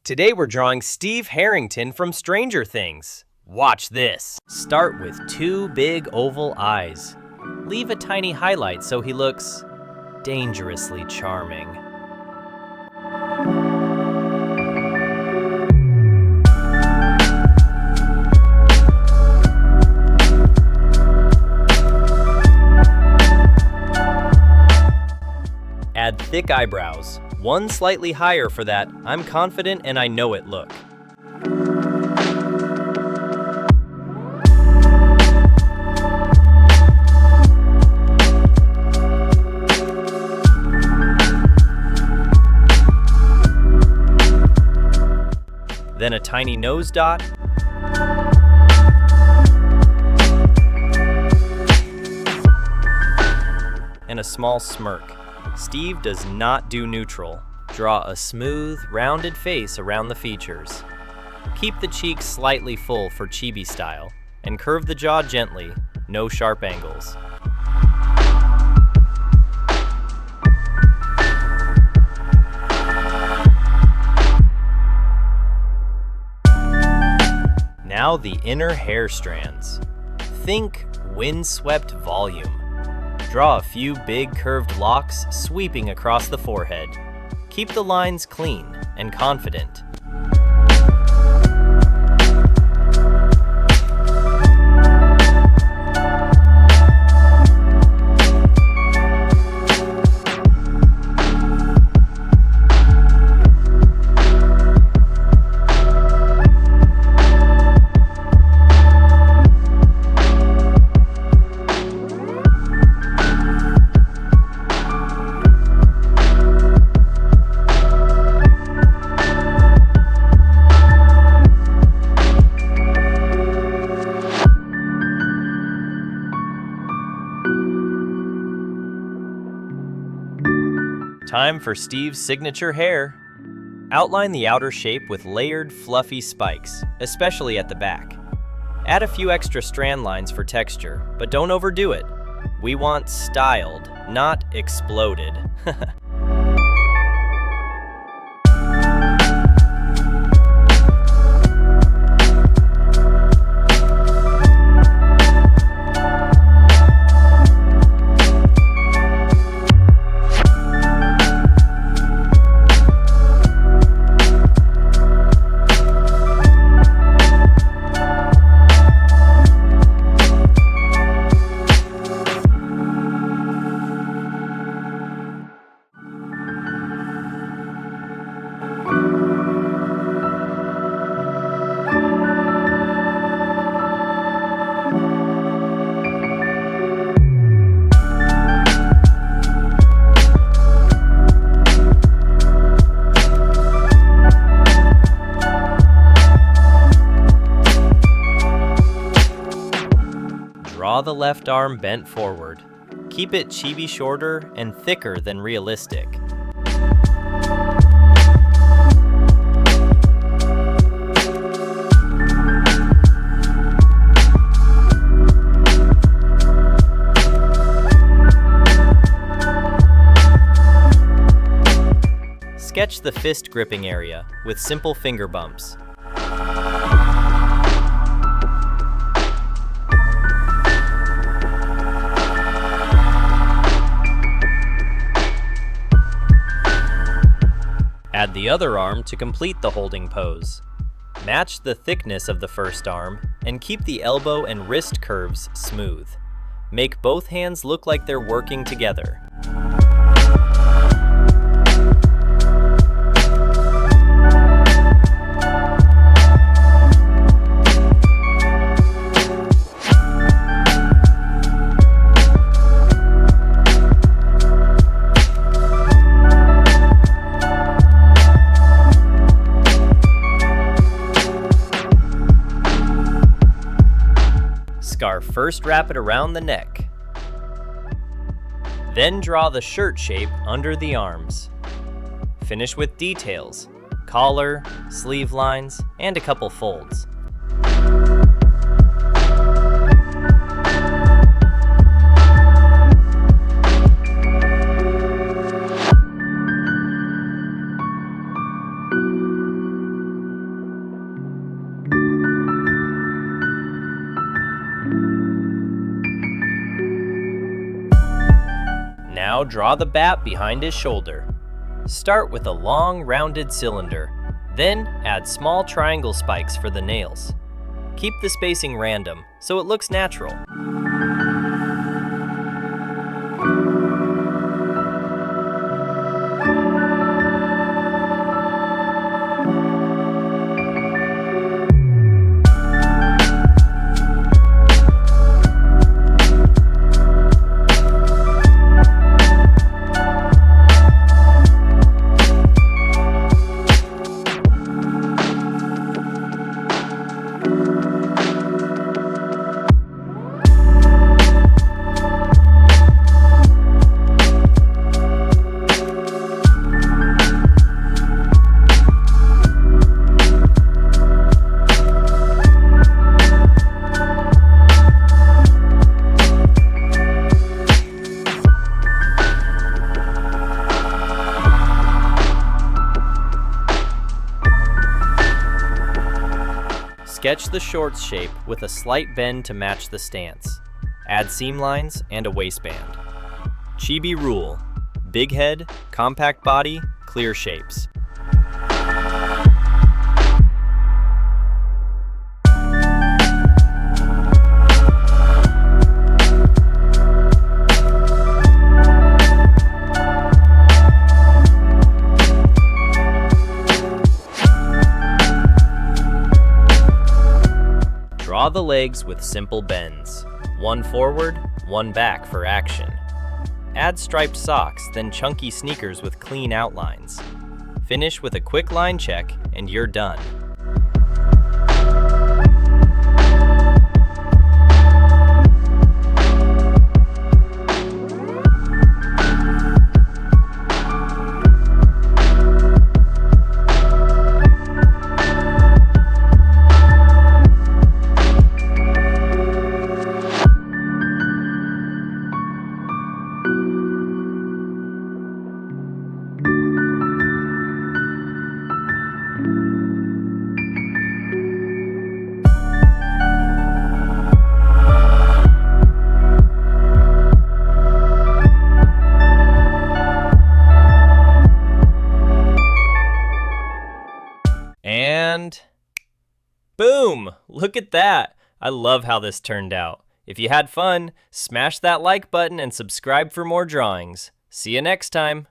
Today we're drawing Steve Harrington from Stranger Things. Watch this. Start with 2 big oval eyes. Leave a tiny highlight so he looks dangerously charming. Add thick eyebrows. One slightly higher for that "I'm confident and I know it" look. Then a tiny nose dot. And a small smirk. Steve does not do neutral. Draw a smooth, rounded face around the features. Keep the cheeks slightly full for chibi style, and curve the jaw gently, no sharp angles. Now the inner hair strands. Think windswept volume. Draw a few big curved locks sweeping across the forehead. Keep the lines clean and confident. Time for Steve's signature hair. Outline the outer shape with layered, fluffy spikes, especially at the back. Add a few extra strand lines for texture, but don't overdo it. We want styled, not exploded. Draw the left arm bent forward. Keep it chibi shorter and thicker than realistic. Sketch the fist gripping area with simple finger bumps. Add the other arm to complete the holding pose. Match the thickness of the first arm and keep the elbow and wrist curves smooth. Make both hands look like they're working together. Scarf first wrap it around the neck. Then draw the shirt shape under the arms. Finish with details, collar, sleeve lines, and a couple folds. Now draw the bat behind his shoulder. Start with a long, rounded cylinder, then add small triangle spikes for the nails. Keep the spacing random so it looks natural. Sketch the shorts shape with a slight bend to match the stance. Add seam lines and a waistband. Chibi rule: big head, compact body, clear shapes. Draw the legs with simple bends. One forward, one back for action. Add striped socks, then chunky sneakers with clean outlines. Finish with a quick line check and you're done. And boom! Look at that! I love how this turned out. If you had fun, smash that like button and subscribe for more drawings. See you next time!